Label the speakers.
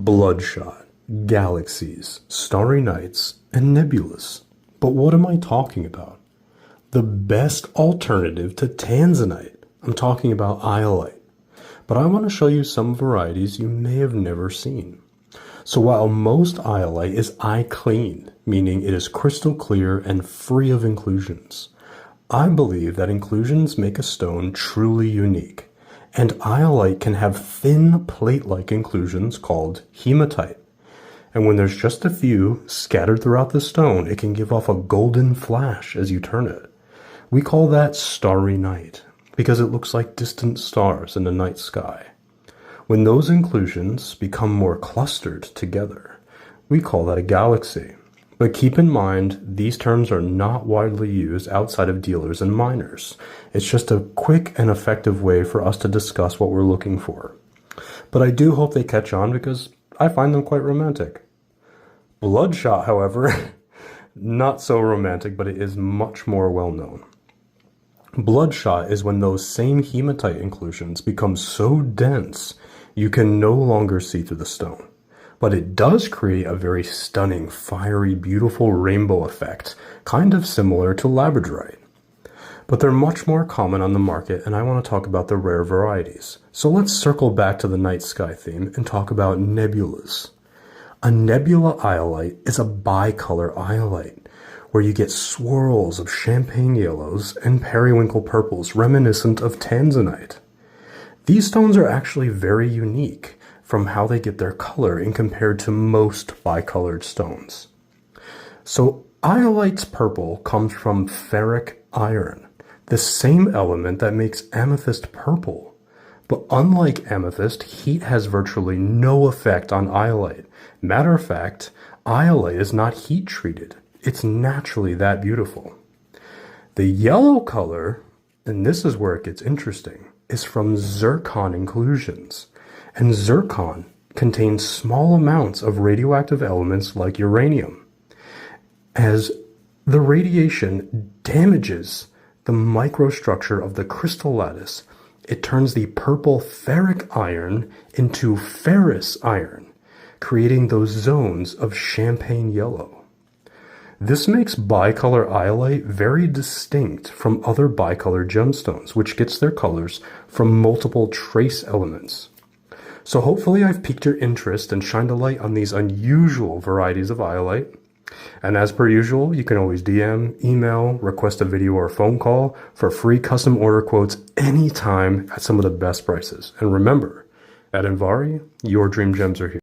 Speaker 1: Bloodshot, Galaxies, Starry Nights, and Nebulas. But what am I talking about? The best alternative to Tanzanite. I'm talking about Iolite. But I want to show you some varieties you may have never seen. So while most Iolite is eye clean, meaning it is crystal clear and free of inclusions, I believe that inclusions make a stone truly unique. And Iolite can have thin plate-like inclusions called hematite. And when there's just a few scattered throughout the stone, it can give off a golden flash as you turn it. We call that starry night because it looks like distant stars in the night sky. When those inclusions become more clustered together, we call that a galaxy. But keep in mind, these terms are not widely used outside of dealers and miners. It's just a quick and effective way for us to discuss what we're looking for. But I do hope they catch on because I find them quite romantic. Bloodshot, however, not so romantic, but it is much more well known. Bloodshot is when those same hematite inclusions become so dense you can no longer see through the stone. But it does create a very stunning, fiery, beautiful rainbow effect, kind of similar to labradorite. But they're much more common on the market, and I want to talk about the rare varieties. So let's circle back to the night sky theme and talk about nebulas. A nebula iolite is a bicolor iolite, where you get swirls of champagne yellows and periwinkle purples reminiscent of tanzanite. These stones are actually very unique from how they get their color in compared to most bicolored stones. So Iolite's purple comes from ferric iron, the same element that makes amethyst purple. But unlike amethyst, heat has virtually no effect on Iolite. Matter of fact, Iolite is not heat treated. It's naturally that beautiful. The yellow color, and this is where it gets interesting, is from zircon inclusions. And zircon contains small amounts of radioactive elements like uranium. As the radiation damages the microstructure of the crystal lattice, it turns the purple ferric iron into ferrous iron, creating those zones of champagne yellow. This makes bicolor iolite very distinct from other bicolor gemstones, which gets their colors from multiple trace elements. So hopefully I've piqued your interest and shined a light on these unusual varieties of iolite. And as per usual, you can always DM, email, request a video or phone call for free custom order quotes anytime at some of the best prices. And remember, at Envari, your dream gems are here.